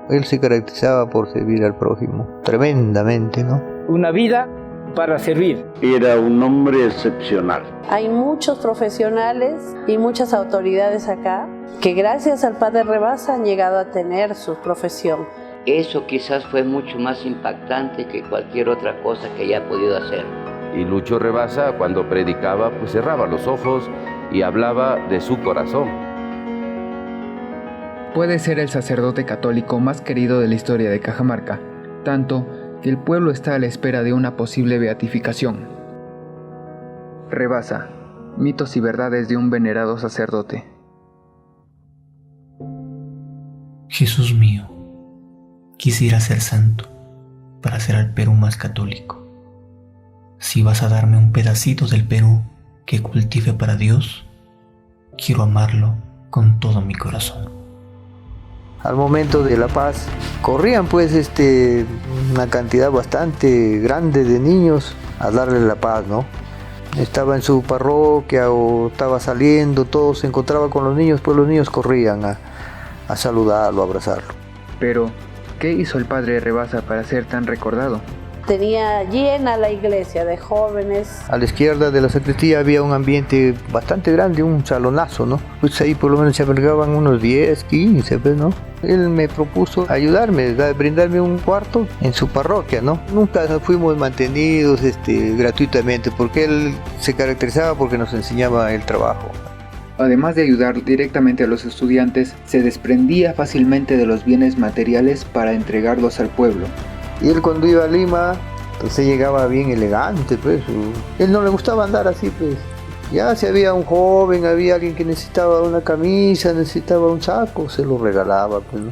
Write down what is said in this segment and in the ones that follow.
Él se caracterizaba por servir al prójimo, tremendamente, ¿no? Una vida para servir. Era un hombre excepcional. Hay muchos profesionales y muchas autoridades acá que gracias al padre Rebasa han llegado a tener su profesión. Eso quizás fue mucho más impactante que cualquier otra cosa que haya podido hacer. Y Lucho Rebasa, cuando predicaba, pues cerraba los ojos y hablaba de su corazón. Puede ser el sacerdote católico más querido de la historia de Cajamarca, tanto que el pueblo está a la espera de una posible beatificación. Rebasa, mitos y verdades de un venerado sacerdote. Jesús mío, quisiera ser santo para hacer al Perú más católico. Si vas a darme un pedacito del Perú que cultive para Dios, quiero amarlo con todo mi corazón. Al momento de la paz, corrían pues una cantidad bastante grande de niños a darle la paz, ¿no? Estaba en su parroquia o estaba saliendo, todo se encontraba con los niños, pues los niños corrían a saludarlo, a abrazarlo. Pero, ¿qué hizo el padre Rebasa para ser tan recordado? Tenía llena la iglesia de jóvenes. A la izquierda de la sacristía había un ambiente bastante grande, un salonazo, ¿no? Pues ahí por lo menos se albergaban unos 10, 15, pues, ¿no? Él me propuso ayudarme, brindarme un cuarto en su parroquia, ¿no? Nunca fuimos mantenidos gratuitamente, porque él se caracterizaba porque nos enseñaba el trabajo. Además de ayudar directamente a los estudiantes, se desprendía fácilmente de los bienes materiales para entregarlos al pueblo. Y él cuando iba a Lima, entonces llegaba bien elegante, pues. Él no le gustaba andar así, pues. Ya si había un joven, había alguien que necesitaba una camisa, necesitaba un saco, se lo regalaba, pues, ¿no?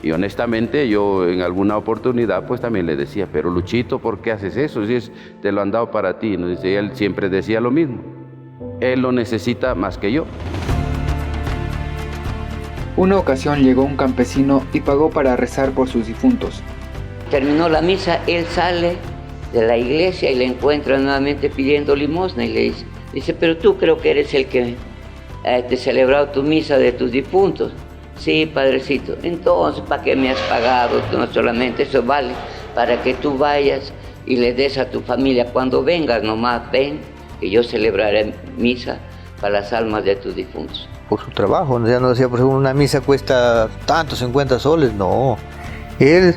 Y honestamente yo en alguna oportunidad pues también le decía, pero Luchito, ¿por qué haces eso? Si te lo han dado para ti, ¿no? Y él siempre decía lo mismo. Él lo necesita más que yo. Una ocasión llegó un campesino y pagó para rezar por sus difuntos. Terminó la misa, él sale de la iglesia y le encuentra nuevamente pidiendo limosna y le dice, pero tú creo que eres el que te celebrado tu misa de tus difuntos. Sí, padrecito. Entonces, ¿para qué me has pagado? No solamente eso vale para que tú vayas y le des a tu familia. Cuando vengas nomás, ven, que yo celebraré misa para las almas de tus difuntos. Por su trabajo, ya no decía, por ejemplo, una misa cuesta tanto, 50 soles, no. Él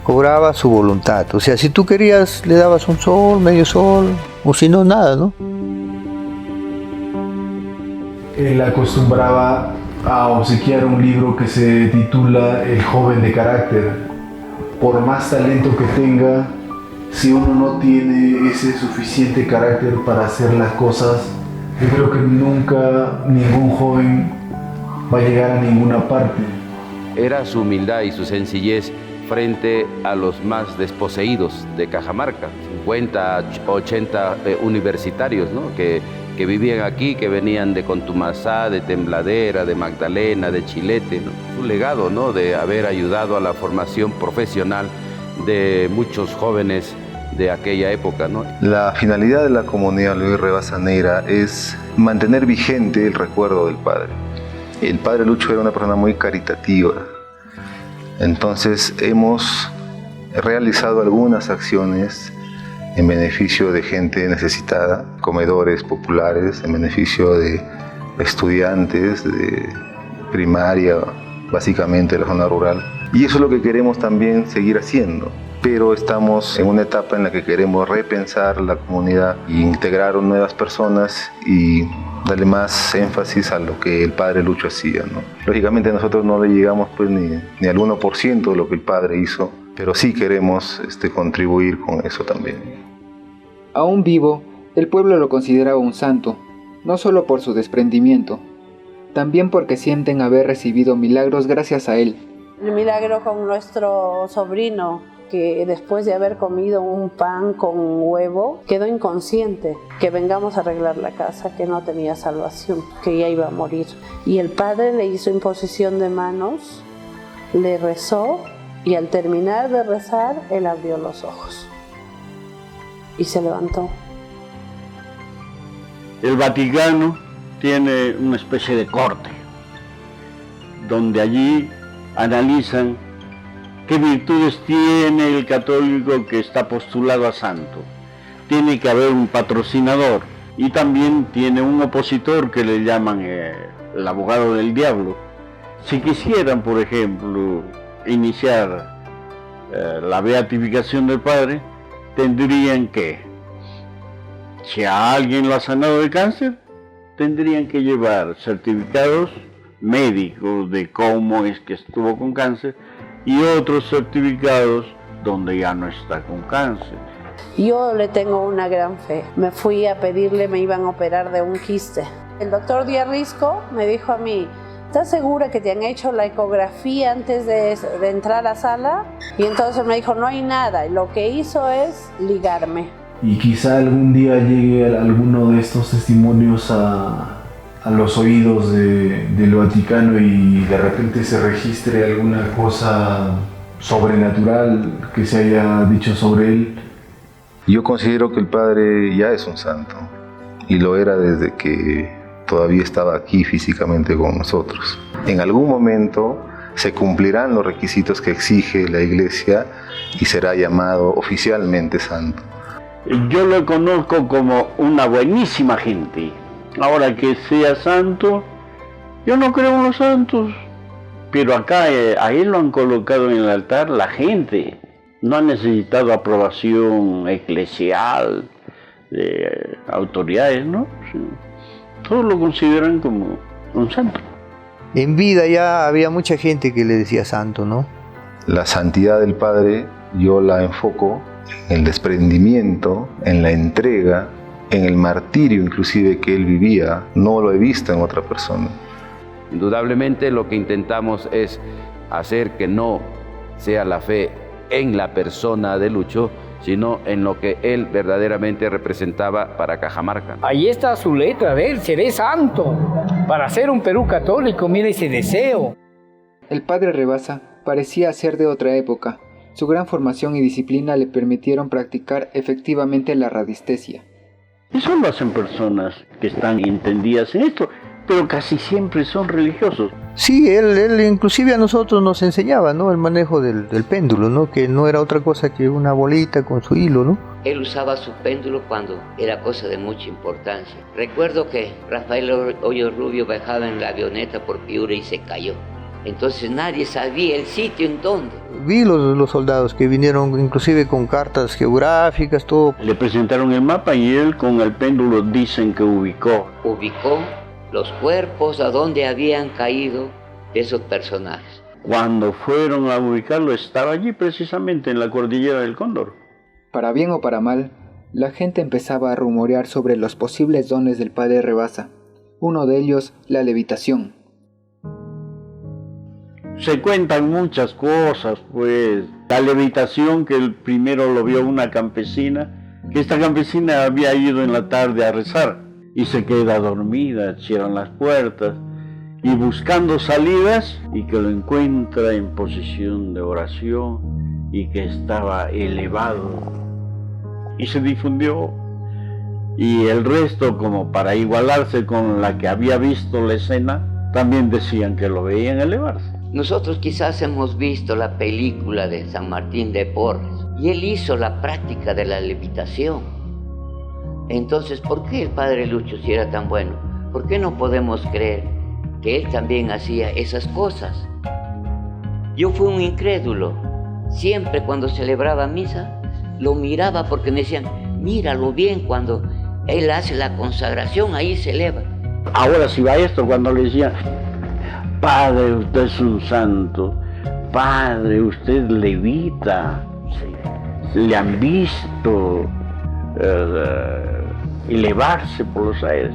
cobraba su voluntad, o sea, si tú querías le dabas un sol, medio sol, o si no, nada, ¿no? Él acostumbraba a obsequiar un libro que se titula El joven de carácter. Por más talento que tenga, si uno no tiene ese suficiente carácter para hacer las cosas, yo creo que nunca ningún joven va a llegar a ninguna parte. Era su humildad y su sencillez frente a los más desposeídos de Cajamarca, 50, 80 universitarios, ¿no? que vivían aquí, que venían de Contumazá, de Tembladera, de Magdalena, de Chilete, ¿no? Su legado, ¿no? De haber ayudado a la formación profesional de muchos jóvenes de aquella época, ¿no? La finalidad de la comunidad Luis Rebasa Neira es mantener vigente el recuerdo del padre. El padre Lucho era una persona muy caritativa. Entonces hemos realizado algunas acciones en beneficio de gente necesitada, comedores populares, en beneficio de estudiantes de primaria, básicamente de la zona rural. Y eso es lo que queremos también seguir haciendo. Pero estamos en una etapa en la que queremos repensar la comunidad e integrar nuevas personas y darle más énfasis a lo que el padre Lucho hacía, ¿no? Lógicamente nosotros no le llegamos pues ni al 1% de lo que el padre hizo, pero sí queremos contribuir con eso también. Aún vivo, el pueblo lo consideraba un santo, no solo por su desprendimiento, también porque sienten haber recibido milagros gracias a él. El milagro con nuestro sobrino, que después de haber comido un pan con huevo, quedó inconsciente, que vengamos a arreglar la casa, que no tenía salvación, que ya iba a morir. Y el padre le hizo imposición de manos, le rezó y al terminar de rezar, él abrió los ojos y se levantó. El Vaticano tiene una especie de corte, donde allí analizan ¿Qué virtudes tiene el católico que está postulado a santo? Tiene que haber un patrocinador y también tiene un opositor que le llaman el abogado del diablo. Si quisieran, por ejemplo, iniciar la beatificación del Padre, tendrían que, si a alguien lo ha sanado de cáncer, tendrían que llevar certificados médicos de cómo es que estuvo con cáncer y otros certificados donde ya no está con cáncer. Yo le tengo una gran fe. Me fui a pedirle, me iban a operar de un quiste. El doctor Díaz Risco me dijo a mí: ¿estás segura que te han hecho la ecografía antes de entrar a la sala? Y entonces me dijo: no hay nada. Y lo que hizo es ligarme. Y quizá algún día llegue alguno de estos testimonios a los oídos del Vaticano y de repente se registre alguna cosa sobrenatural que se haya dicho sobre él. Yo considero que el Padre ya es un santo y lo era desde que todavía estaba aquí físicamente con nosotros. En algún momento se cumplirán los requisitos que exige la Iglesia y será llamado oficialmente santo. Yo lo conozco como una buenísima gente. Ahora que sea santo, yo no creo en los santos, pero acá a él lo han colocado en el altar la gente. No ha necesitado aprobación eclesial de autoridades, ¿no? Todos lo consideran como un santo. En vida ya había mucha gente que le decía santo, ¿no? La santidad del Padre yo la enfoco en el desprendimiento, en la entrega, en el martirio inclusive que él vivía. No lo he visto en otra persona. Indudablemente lo que intentamos es hacer que no sea la fe en la persona de Lucho, sino en lo que él verdaderamente representaba para Cajamarca. Ahí está su letra de él: seré santo para ser un Perú católico. Mire ese deseo. El padre Rebasa parecía ser de otra época. Su gran formación y disciplina le permitieron practicar efectivamente la radiestesia. Eso lo hacen personas que están entendidas en esto, pero casi siempre son religiosos. Sí, él inclusive a nosotros nos enseñaba, ¿no?, el manejo del péndulo, ¿no?, que no era otra cosa que una bolita con su hilo, ¿no? Él usaba su péndulo cuando era cosa de mucha importancia. Recuerdo que Rafael Hoyos Rubio viajaba en la avioneta por Piura y se cayó. Entonces nadie sabía el sitio en dónde. Vi los soldados que vinieron inclusive con cartas geográficas, todo. Le presentaron el mapa y él con el péndulo dicen que ubicó los cuerpos a donde habían caído esos personajes. Cuando fueron a ubicarlo estaba allí precisamente en la cordillera del Cóndor. Para bien o para mal, la gente empezaba a rumorear sobre los posibles dones del padre Rebasa. Uno de ellos, la levitación. Se cuentan muchas cosas, pues. La levitación, que el primero lo vio una campesina, que esta campesina había ido en la tarde a rezar y se queda dormida, cierran las puertas y buscando salidas, y que lo encuentra en posición de oración y que estaba elevado y se difundió. Y el resto, como para igualarse con la que había visto la escena, también decían que lo veían elevarse. Nosotros quizás hemos visto la película de San Martín de Porres y él hizo la práctica de la levitación. Entonces, ¿por qué el padre Lucho, si era tan bueno? ¿Por qué no podemos creer que él también hacía esas cosas? Yo fui un incrédulo. Siempre cuando celebraba misa, lo miraba porque me decían: míralo bien, cuando él hace la consagración, ahí se eleva. Ahora si va esto, cuando le decían: padre, usted es un santo, padre, usted levita, le han visto elevarse por los aires.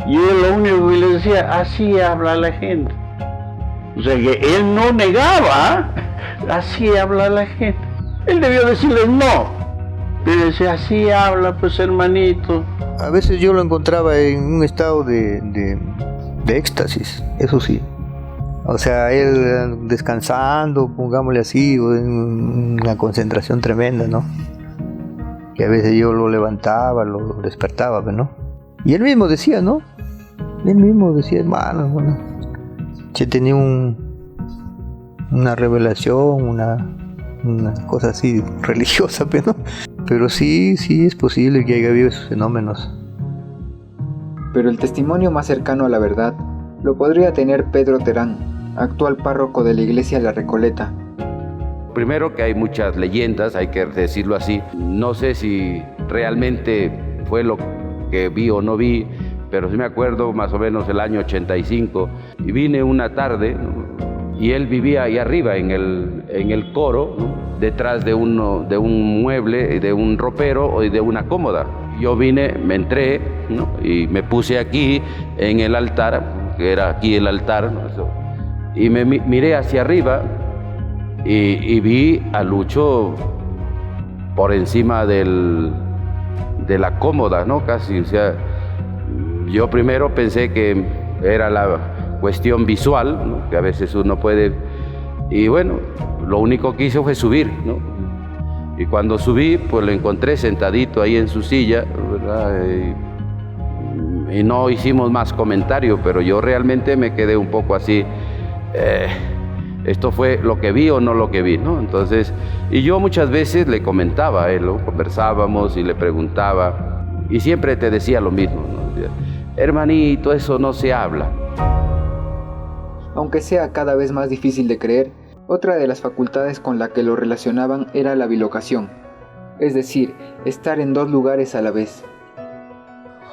Y él lo único que le decía: así habla la gente. O sea que él no negaba, así habla la gente. Él debió decirles no, pero decía: así habla, pues, hermanito. A veces yo lo encontraba en un estado de éxtasis, eso sí. O sea, él descansando, pongámosle así, o en una concentración tremenda, ¿no? Que a veces yo lo levantaba, lo despertaba, ¿no? Y él mismo decía, ¿no? Él mismo decía: hermano, bueno, yo tenía un una revelación, una cosa así religiosa, pero sí es posible que haya habido esos fenómenos. Pero el testimonio más cercano a la verdad lo podría tener Pedro Terán, actual párroco de la iglesia La Recoleta. Primero que hay muchas leyendas, hay que decirlo así. No sé si realmente fue lo que vi o no vi, pero sí me acuerdo más o menos el año 85. Y vine una tarde, ¿no? Y él vivía ahí arriba en el coro, ¿no? Detrás de un mueble, de un ropero y de una cómoda. Yo vine, me entré, ¿no? Y me puse aquí en el altar, que era aquí el altar, ¿no? Y me miré hacia arriba y vi a Lucho por encima de la cómoda, ¿no? Casi, o sea, yo primero pensé que era la cuestión visual, ¿no? Que a veces uno puede, y bueno, lo único que hice fue subir, ¿no? Y cuando subí, pues lo encontré sentadito ahí en su silla, ¿verdad? Y no hicimos más comentario, pero yo realmente me quedé un poco así, esto fue lo que vi o no lo que vi, ¿no? Entonces, y yo muchas veces le comentaba a él, ¿no? Conversábamos y le preguntaba, y siempre te decía lo mismo, ¿no? Decía, hermanito, eso no se habla. Aunque sea cada vez más difícil de creer, otra de las facultades con la que lo relacionaban era la bilocación, es decir, estar en dos lugares a la vez.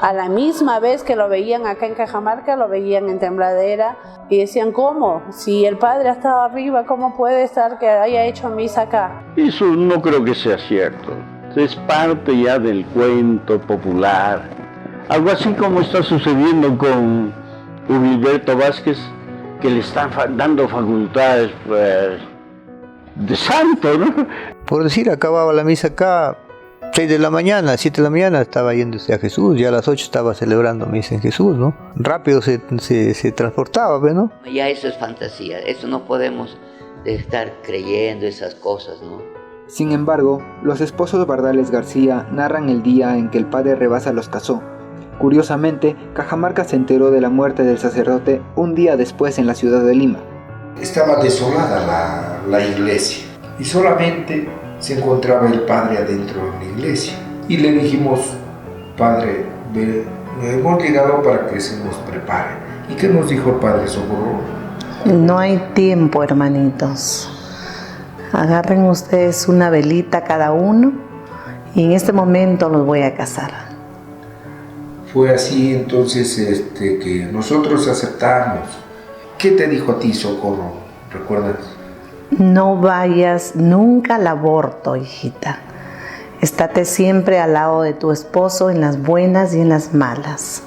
A la misma vez que lo veían acá en Cajamarca, lo veían en Tembladera y decían, ¿cómo? Si el padre ha estado arriba, ¿cómo puede estar que haya hecho misa acá? Eso no creo que sea cierto. Es parte ya del cuento popular. Algo así como está sucediendo con Gilberto Vázquez, que le están dando facultades, pues, de santo, ¿no? Por decir, acababa la misa acá, 6 de la mañana, 7 de la mañana estaba yéndose a Jesús, ya a las 8 estaba celebrando misa en Jesús, ¿no? Rápido se transportaba, ¿no? Ya eso es fantasía, eso no podemos estar creyendo esas cosas, ¿no? Sin embargo, los esposos Bardales García narran el día en que el padre Rebasa los casó. Curiosamente, Cajamarca se enteró de la muerte del sacerdote un día después en la ciudad de Lima. Estaba desolada la iglesia y solamente se encontraba el padre adentro de la iglesia. Y le dijimos, padre, hemos llegado para que se nos prepare. ¿Y qué nos dijo el padre Socorro? No hay tiempo, hermanitos. Agarren ustedes una velita cada uno y en este momento los voy a casar. Fue así entonces que nosotros aceptamos. ¿Qué te dijo a ti, Socorro? ¿Recuerdas? No vayas nunca al aborto, hijita. Estate siempre al lado de tu esposo en las buenas y en las malas.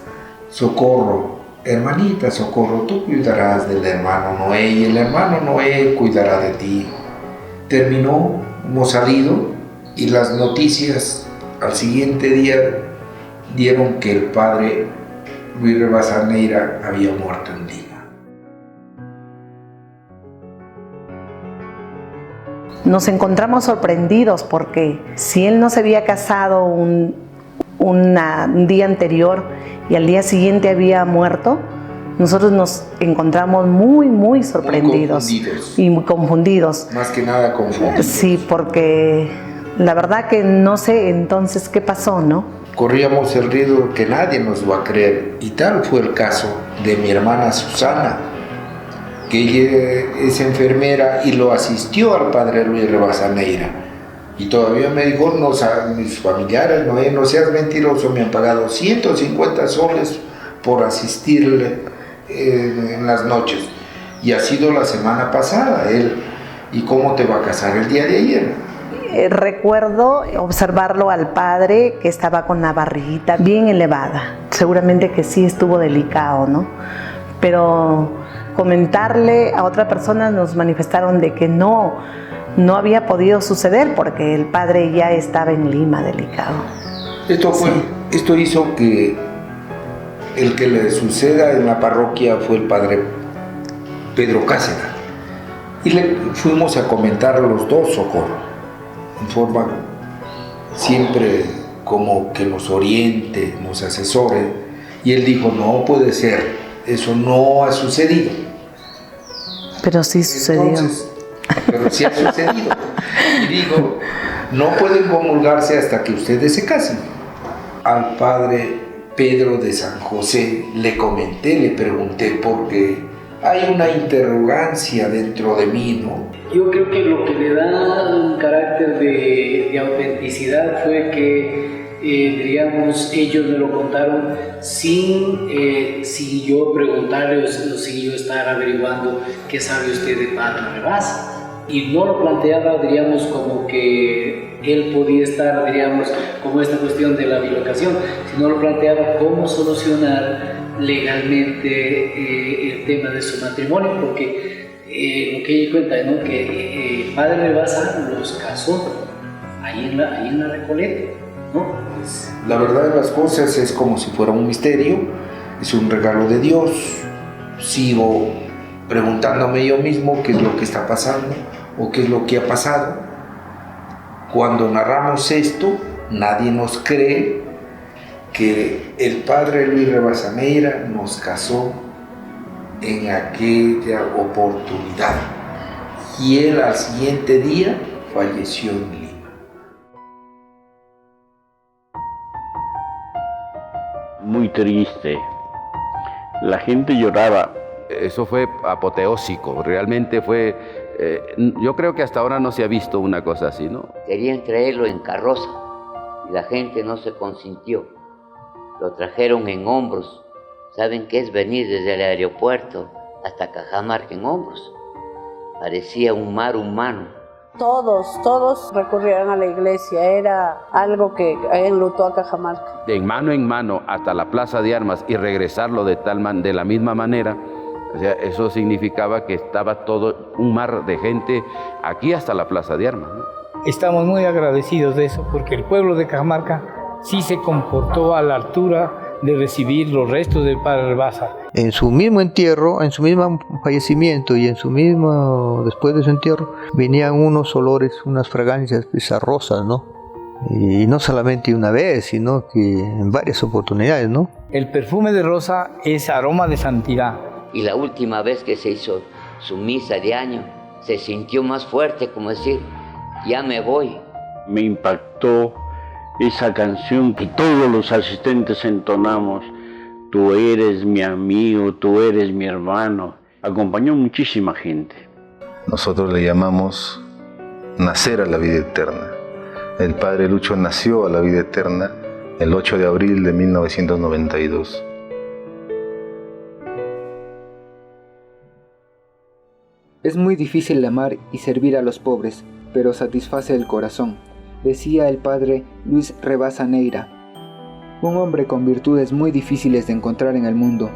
Socorro, hermanita Socorro, tú cuidarás del hermano Noé y el hermano Noé cuidará de ti. Terminó, hemos salido y las noticias al siguiente día dieron que el padre Luis Rivasaneira había muerto en Lima. Nos encontramos sorprendidos porque si él no se había casado un día anterior y al día siguiente había muerto, nosotros nos encontramos muy sorprendidos. Y muy confundidos. Más que nada confundidos. Sí, porque la verdad que no sé entonces qué pasó, ¿no? Corríamos el riesgo que nadie nos va a creer, y tal fue el caso de mi hermana Susana, que ella es enfermera y lo asistió al padre Luis Rivasaneira. Y todavía me dijo, mis familiares, no seas mentiroso, me han pagado 150 soles por asistirle en las noches. Y ha sido la semana pasada él. ¿Y cómo te va a casar el día de ayer? Recuerdo observarlo al padre que estaba con la barriguita bien elevada. Seguramente que sí estuvo delicado, ¿no? Pero comentarle a otra persona nos manifestaron de que no había podido suceder porque el padre ya estaba en Lima delicado. Esto hizo que el que le suceda en la parroquia fue el padre Pedro Cáceres. Y le fuimos a comentar a los dos, Socorro, en forma siempre como que nos oriente, nos asesore. Y él dijo, no puede ser, eso no ha sucedido. Pero sí sucedió. Entonces, pero sí ha sucedido. Y digo, no pueden comulgarse hasta que ustedes se casen. Al padre Pedro de San José le comenté, le pregunté, porque hay una interrogancia dentro de mí, ¿no? Yo creo que lo que le da un carácter de autenticidad fue que, diríamos, ellos me lo contaron sin yo preguntarle o sin yo estar averiguando qué sabe usted de Padre Rebasa. Y no lo planteaba, diríamos, como que él podía estar, diríamos, como esta cuestión de la bilocación, sino lo planteaba cómo solucionar legalmente el tema de su matrimonio, porque lo que ella cuenta, ¿no? Que Padre Rebasa los casó ahí en la Recoleta, ¿no? Pues, la verdad de las cosas es como si fuera un misterio, es un regalo de Dios. Sigo preguntándome yo mismo qué es lo que está pasando o qué es lo que ha pasado. Cuando narramos esto, nadie nos cree que el padre Luis Rebasaneira nos casó en aquella oportunidad y él al siguiente día falleció en Lima. Muy triste. La gente lloraba. Eso fue apoteósico, realmente fue... yo creo que hasta ahora no se ha visto una cosa así, ¿no? Querían traerlo en carroza y la gente no se consintió. Lo trajeron en hombros. ¿Saben qué es venir desde el aeropuerto hasta Cajamarca en hombros? Parecía un mar humano. Todos recurrieron a la iglesia, era algo que enlutó a Cajamarca. En mano hasta la Plaza de Armas y regresarlo de la misma manera, o sea, eso significaba que estaba todo un mar de gente aquí hasta la Plaza de Armas, ¿no? Estamos muy agradecidos de eso porque el pueblo de Cajamarca sí se comportó a la altura de recibir los restos del padre Rebasa. En su mismo entierro, en su mismo fallecimiento y en su mismo, después de su entierro, venían unos olores, unas fragancias rosas, ¿no? Y no solamente una vez, sino que en varias oportunidades, ¿no? El perfume de rosa es aroma de santidad. Y la última vez que se hizo su misa de año, se sintió más fuerte, como decir, ya me voy. Me impactó esa canción que todos los asistentes entonamos. Tú eres mi amigo, tú eres mi hermano. Acompañó muchísima gente. Nosotros le llamamos nacer a la vida eterna. El padre Lucho nació a la vida eterna el 8 de abril de 1992. Es muy difícil amar y servir a los pobres, pero satisface el corazón, decía el padre Luis Rebasaneira, un hombre con virtudes muy difíciles de encontrar en el mundo.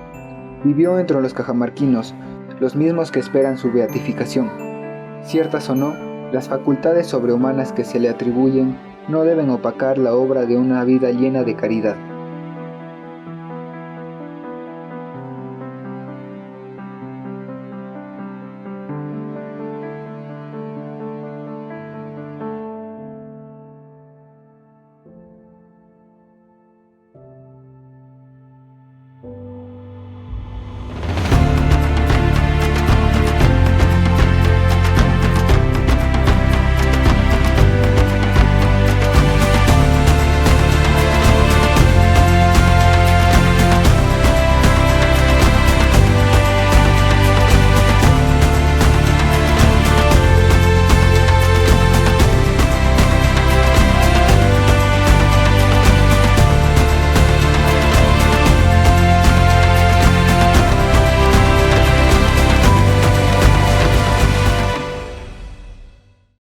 Vivió entre los cajamarquinos, los mismos que esperan su beatificación. Ciertas o no, las facultades sobrehumanas que se le atribuyen no deben opacar la obra de una vida llena de caridad.